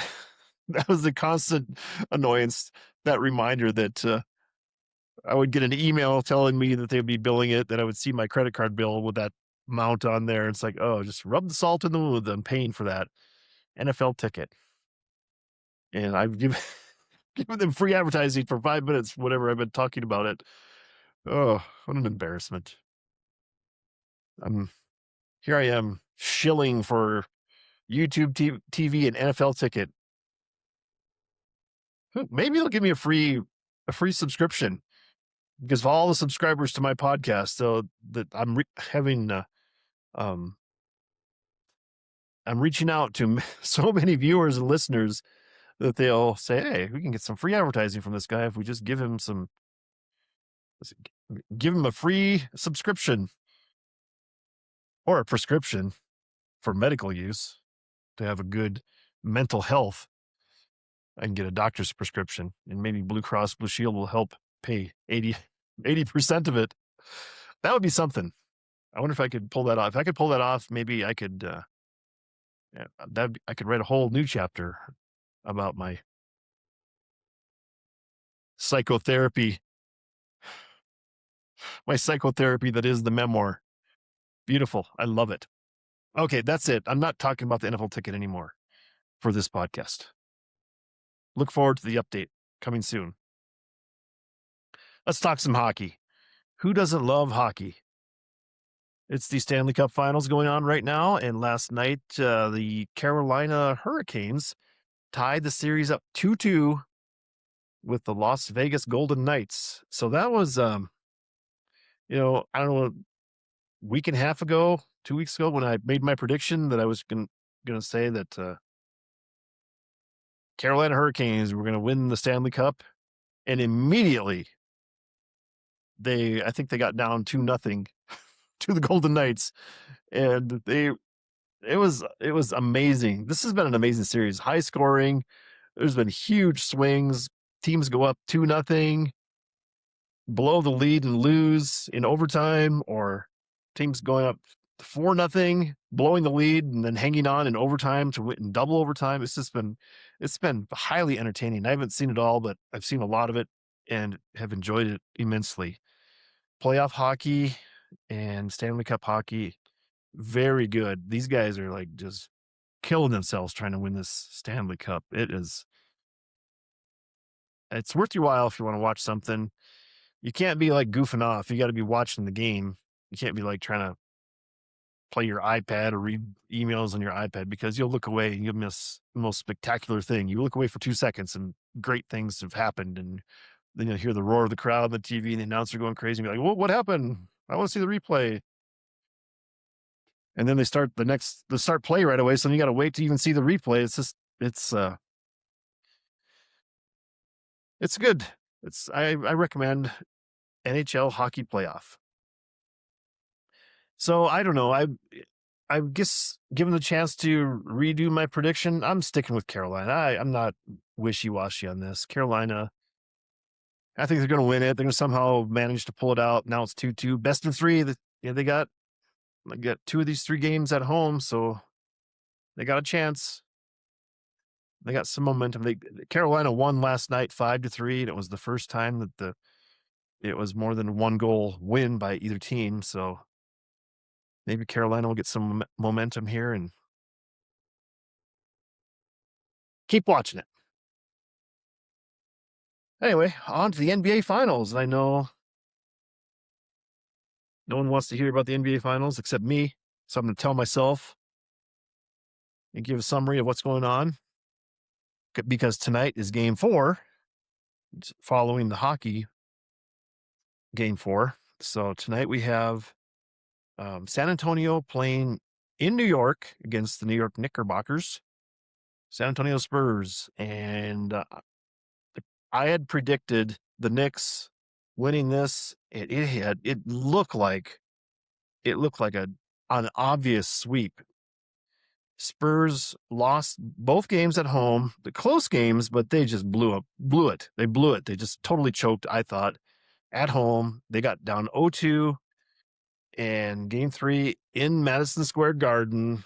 that was the constant annoyance, that reminder that I would get an email telling me that they'd be billing it, that I would see my credit card bill with that amount on there. It's like, oh, just rub the salt in the wound. I'm paying for that NFL ticket. And I've given them free advertising for 5 minutes, whatever I've been talking about it. Oh, what an embarrassment. Here I am shilling for YouTube TV and NFL ticket. Maybe they'll give me a free subscription because of all the subscribers to my podcast. So that I'm reaching out to so many viewers and listeners that they'll say, "Hey, we can get some free advertising from this guy if we just give him a free subscription or a prescription for medical use to have a good mental health. I can get a doctor's prescription, and maybe Blue Cross Blue Shield will help pay 80% of it. That would be something. I wonder if I could pull that off. If I could pull that off, maybe I could I could write a whole new chapter about my psychotherapy that is the memoir. Beautiful. I love it. Okay, that's it. I'm not talking about the NFL ticket anymore for this podcast. Look forward to the update coming soon. Let's talk some hockey. Who doesn't love hockey? It's the Stanley Cup Finals going on right now, and last night the Carolina Hurricanes tied the series up 2-2 with the Las Vegas Golden Knights. So that was, I don't know, a week and a half ago, 2 weeks ago, when I made my prediction that I was going to say that Carolina Hurricanes were going to win the Stanley Cup, and immediately I think they got down 2-0 to the Golden Knights, and it was amazing. This has been an amazing series, high scoring. There's been huge swings. Teams go up 2-0, blow the lead and lose in overtime, or teams going up 4-0, blowing the lead and then hanging on in overtime to win in double overtime. It's been highly entertaining. I haven't seen it all, but I've seen a lot of it and have enjoyed it immensely. Playoff hockey and Stanley Cup hockey, very good. These guys are like just killing themselves trying to win this Stanley Cup. It's worth your while if you want to watch something. You can't be like goofing off. You got to be watching the game. You can't be like trying to play your iPad or read emails on your iPad, because you'll look away and you'll miss the most spectacular thing. You look away for 2 seconds and great things have happened. And then you'll hear the roar of the crowd on the TV and the announcer going crazy and be like, well, what happened? I want to see the replay. And then they start play right away. So then you got to wait to even see the replay. It's good. I recommend NHL hockey playoff. So I don't know. I guess given the chance to redo my prediction, I'm sticking with Carolina. I'm not wishy-washy on this. Carolina, I think they're going to win it. They're going to somehow manage to pull it out. Now it's 2-2. Best of three. They got 2 of these 3 games at home, so they got a chance. They got some momentum. Carolina won last night 5-3, and it was the first time that it was more than 1 goal win by either team. So maybe Carolina will get some momentum here and keep watching it. Anyway, on to the NBA Finals. I know no one wants to hear about the NBA Finals except me, so I'm going to tell myself and give a summary of what's going on, because tonight is Game 4, following the hockey Game 4. So tonight we have San Antonio playing in New York against the New York Knickerbockers, San Antonio Spurs. And I had predicted the Knicks winning this. It looked like an obvious sweep. Spurs lost both games at home, the close games, but they just blew it. They blew it. They just totally choked, I thought. At home, they got down 0-2, and Game 3 in Madison Square Garden,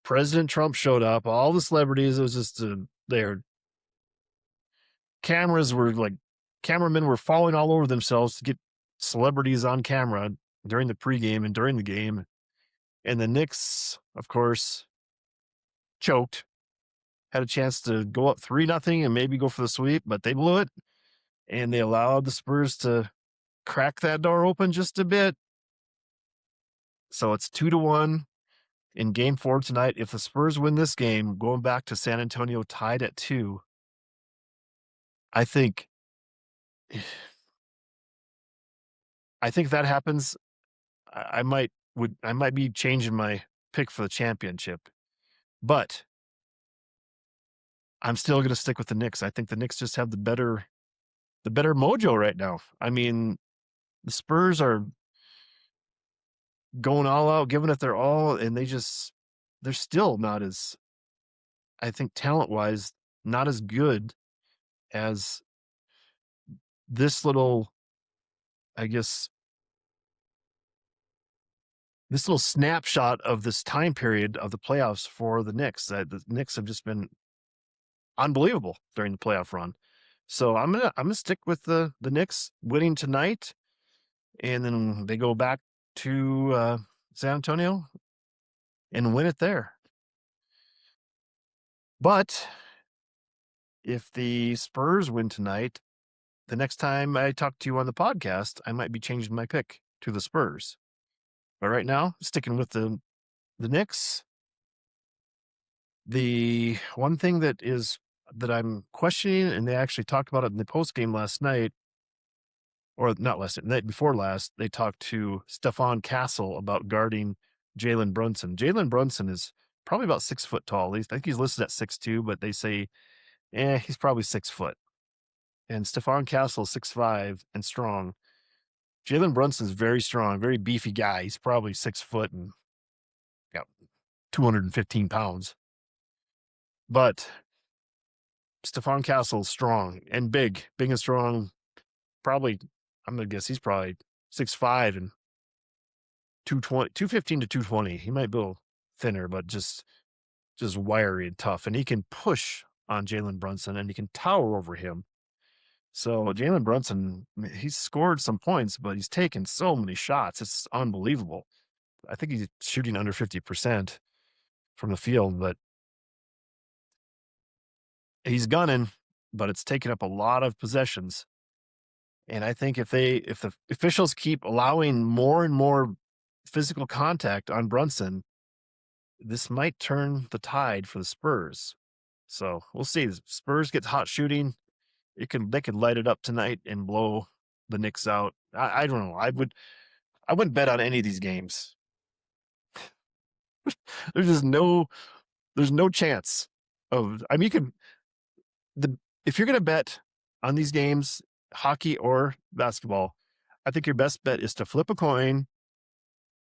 President Trump showed up, all the celebrities. It was just their cameramen were falling all over themselves to get celebrities on camera during the pregame and during the game. And the Knicks, of course, choked, had a chance to go up 3-0 and maybe go for the sweep, but they blew it. And they allowed the Spurs to crack that door open just a bit. So it's 2-1 in Game 4 tonight. If the Spurs win this game, going back to San Antonio tied at 2, I think if that happens, I might be changing my pick for the championship. But I'm still going to stick with the Knicks. I think the Knicks just have the better mojo right now. I mean, the Spurs are going all out, giving it their all, and they're still not as, I think, talent-wise, not as good as this little, I guess, this little snapshot of this time period of the playoffs for the Knicks. The Knicks have just been unbelievable during the playoff run. So I'm gonna stick with the Knicks winning tonight, and then they go back to San Antonio and win it there. But if the Spurs win tonight, the next time I talk to you on the podcast, I might be changing my pick to the Spurs. But right now, sticking with the Knicks. The one thing that I'm questioning, and they actually talked about it in the post game last night, or not last night, the night before last, they talked to Stephon Castle about guarding Jalen Brunson. Jalen Brunson is probably about 6 foot tall. At least I think he's listed at 6'2", but they say, he's probably 6 foot. And Stephon Castle 6'5" and strong. Jalen Brunson's very strong, very beefy guy. He's probably 6 foot and got 215 pounds. But Stephon Castle's strong and big and strong. Probably, I'm gonna guess he's probably 6'5" and 220, 215 to 220. He might be a little thinner, but just wiry and tough. And he can push on Jalen Brunson and he can tower over him. So Jalen Brunson, he's scored some points, but he's taken so many shots. It's unbelievable. I think he's shooting under 50% from the field, but he's gunning, but it's taken up a lot of possessions. And I think if the officials keep allowing more and more physical contact on Brunson, this might turn the tide for the Spurs. So we'll see. The Spurs get hot shooting. They could light it up tonight and blow the Knicks out. I don't know. I wouldn't bet on any of these games. There's just there's no chance of. I mean, if you're gonna bet on these games, hockey or basketball, I think your best bet is to flip a coin,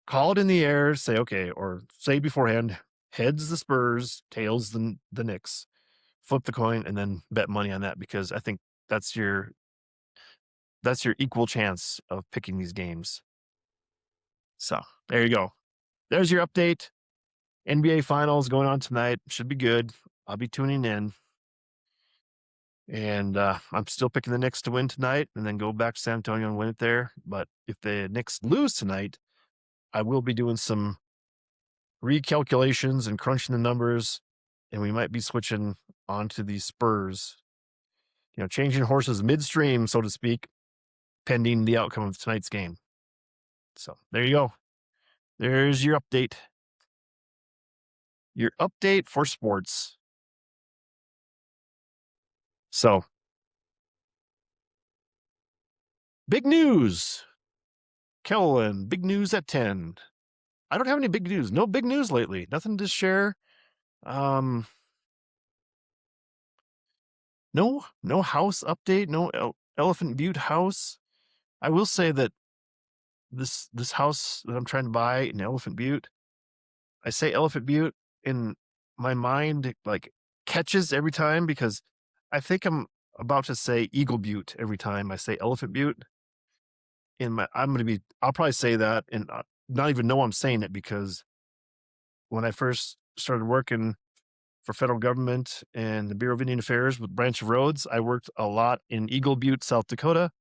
call it in the air, say okay, or say beforehand, heads the Spurs, tails the Knicks. Flip the coin and then bet money on that, because I think that's your equal chance of picking these games. So there you go. There's your update. NBA Finals going on tonight. Should be good. I'll be tuning in. And I'm still picking the Knicks to win tonight and then go back to San Antonio and win it there. But if the Knicks lose tonight, I will be doing some recalculations and crunching the numbers, and we might be switching onto the Spurs, changing horses midstream, so to speak, pending the outcome of tonight's game. So there you go. There's your update. Your update for sports. So, big news. Kellen, big news at 10. I don't have any big news. No big news lately. Nothing to share. No house update. No Elephant Butte house. I will say that this house that I'm trying to buy in Elephant Butte, I say Elephant Butte in my mind, it like catches every time, because I think I'm about to say Eagle Butte every time I say Elephant Butte. I'll probably say that and not even know I'm saying it, because when I first started working for federal government and the Bureau of Indian Affairs with Branch of Roads, I worked a lot in Eagle Butte, South Dakota.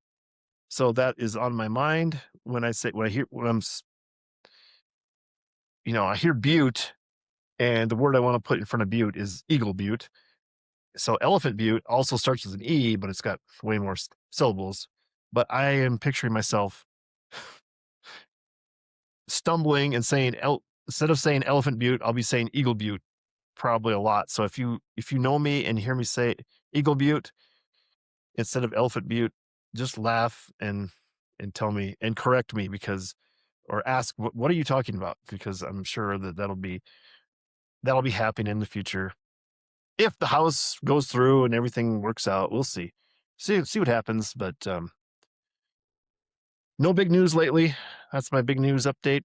So that is on my mind when I hear Butte, and the word I want to put in front of Butte is Eagle Butte. So Elephant Butte also starts with an E, but it's got way more syllables. But I am picturing myself stumbling and saying, instead of saying Elephant Butte, I'll be saying Eagle Butte probably a lot. So if you know me and hear me say Eagle Butte instead of Elephant Butte, just laugh and tell me and correct me, or ask, what are you talking about? Because I'm sure that'll be happening in the future. If the house goes through and everything works out, we'll see what happens. But no big news lately. That's my big news update.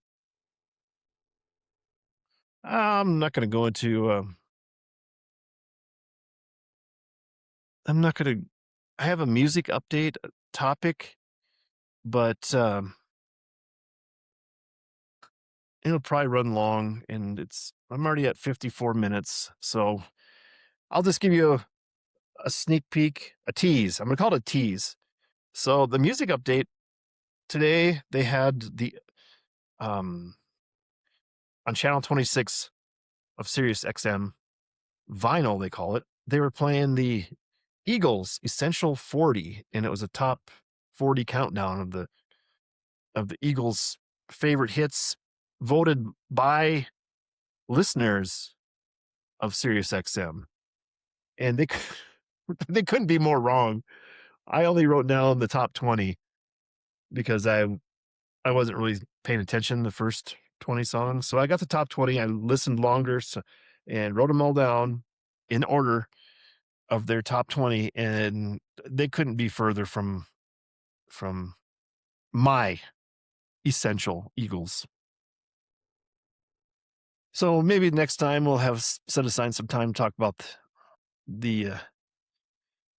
I'm not going to go into. I'm not going to. I have a music update topic, but it'll probably run long, and I'm already at 54 minutes, so I'll just give you a sneak peek, a tease. I'm going to call it a tease. So the music update today, they had the on channel 26 of Sirius XM vinyl, they call it. They were playing the Eagles Essential 40, and it was a top 40 countdown of the Eagles' favorite hits, voted by listeners of Sirius XM. And they couldn't be more wrong. I only wrote down the top 20 because I wasn't really paying attention the first 20 songs. So I got the top 20. I listened longer. So and wrote them all down in order of their top 20, and they couldn't be further from my essential Eagles. So maybe next time we'll have set aside some time to talk about the uh,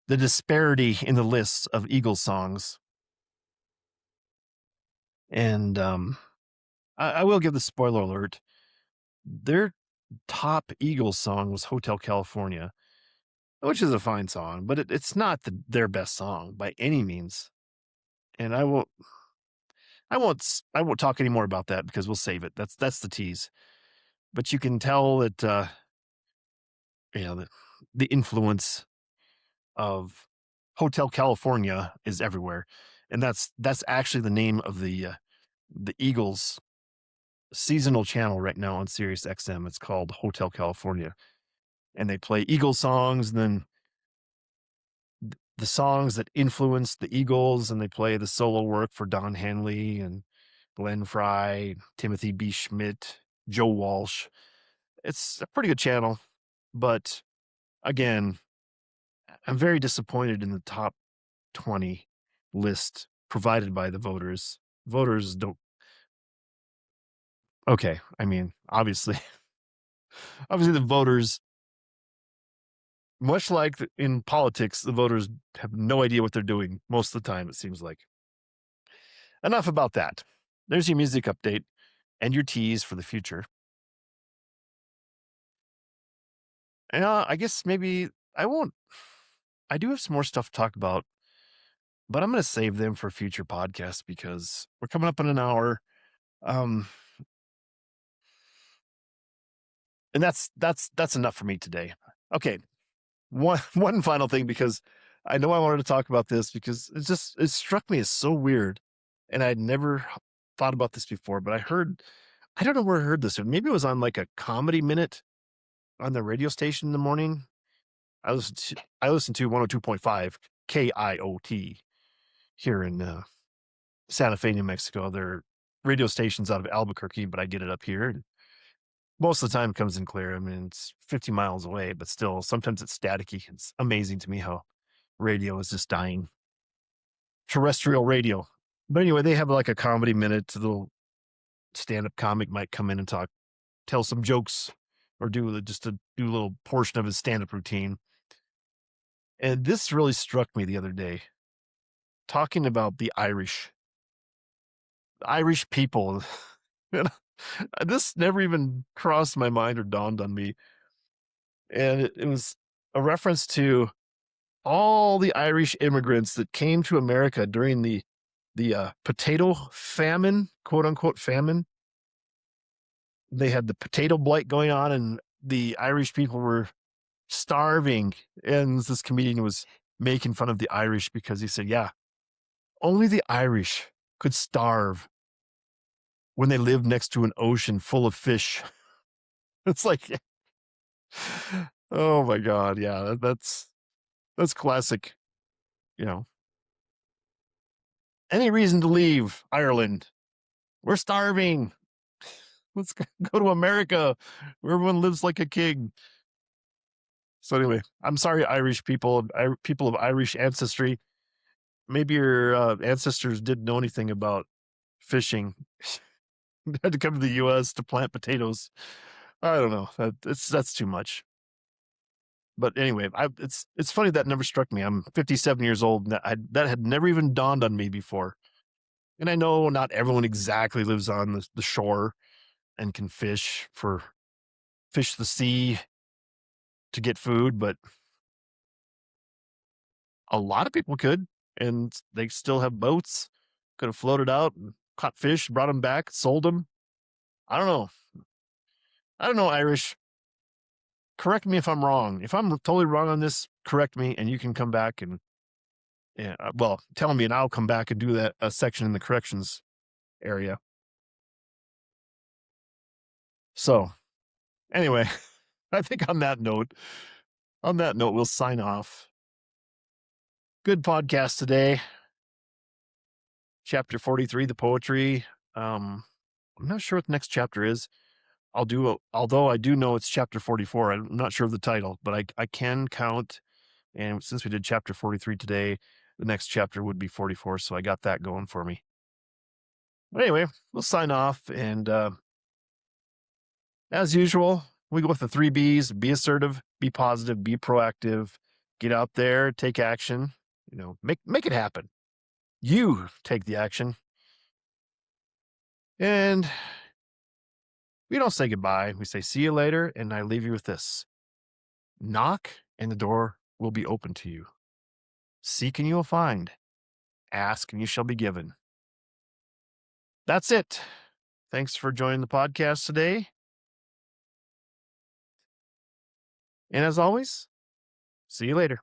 the disparity in the lists of Eagles songs. And I will give the spoiler alert. Their top Eagles song was Hotel California, which is a fine song, but it's not their best song by any means. And I won't talk any more about that because we'll save it. That's the tease. But you can tell that you know the influence of Hotel California is everywhere, and that's actually the name of the Eagles seasonal channel right now on Sirius XM. It's called Hotel California, and they play Eagles songs, and then the songs that influence the Eagles, and they play the solo work for Don Henley and Glenn Fry, Timothy B. Schmidt, Joe Walsh. It's a pretty good channel, but again, I'm very disappointed in the top 20 list provided by the voters. Voters don't. Okay, I mean, obviously, obviously, the voters, much like in politics, the voters have no idea what they're doing most of the time. It seems like. Enough about that. There's your music update and your tease for the future. And I guess maybe I won't. I do have some more stuff to talk about, but I'm going to save them for future podcasts because we're coming up on an hour. Um, and that's enough for me today. Okay, one final thing, because I know I wanted to talk about this because it struck me as so weird, and I'd never thought about this before. But I don't know where I heard this. Maybe it was on like a comedy minute on the radio station in the morning. I listened to 102.5 KIOT here in Santa Fe, New Mexico. Their radio station's out of Albuquerque, but I get it up here. And most of the time it comes in clear. I mean, it's 50 miles away, but still, sometimes it's staticky. It's amazing to me how radio is just dying. Terrestrial radio. But anyway, they have like a comedy minute. A little stand-up comic might come in and tell some jokes, or do a little portion of his stand-up routine. And this really struck me the other day, talking about the Irish people. And this never even crossed my mind or dawned on me. And it was a reference to all the Irish immigrants that came to America during the potato famine, quote unquote famine. They had the potato blight going on, and the Irish people were starving. And this comedian was making fun of the Irish because he said, yeah, only the Irish could starve when they lived next to an ocean full of fish. It's like, oh my God. Yeah, that's classic. You know, any reason to leave Ireland? We're starving. Let's go to America where everyone lives like a king. So anyway, I'm sorry, Irish people, people of Irish ancestry. Maybe your ancestors didn't know anything about fishing. They had to come to the U.S. to plant potatoes. I don't know. That's too much. But anyway, it's funny that never struck me. I'm 57 years old, and that had never even dawned on me before. And I know not everyone exactly lives on the shore and can fish the sea to get food, but a lot of people could, and they still have boats, could have floated out and caught fish, brought them back, sold them. I don't know. I don't know, Irish. Correct me if I'm wrong. If I'm totally wrong on this, correct me, and you can come back and, yeah, well, tell me, and I'll come back and do that a section in the corrections area. So, anyway, I think on that note, we'll sign off. Good podcast today. Chapter 43, the poetry. I'm not sure what the next chapter is. although I do know it's chapter 44, I'm not sure of the title, but I can count, and since we did chapter 43 today, the next chapter would be 44, so I got that going for me. But anyway, we'll sign off, and, as usual, we go with the 3 Bs: be assertive, be positive, be proactive, get out there, take action, make it happen. You take the action, and we don't say goodbye. We say, see you later. And I leave you with this: knock and the door will be open to you. Seek and you will find. Ask and you shall be given. That's it. Thanks for joining the podcast today. And as always, see you later.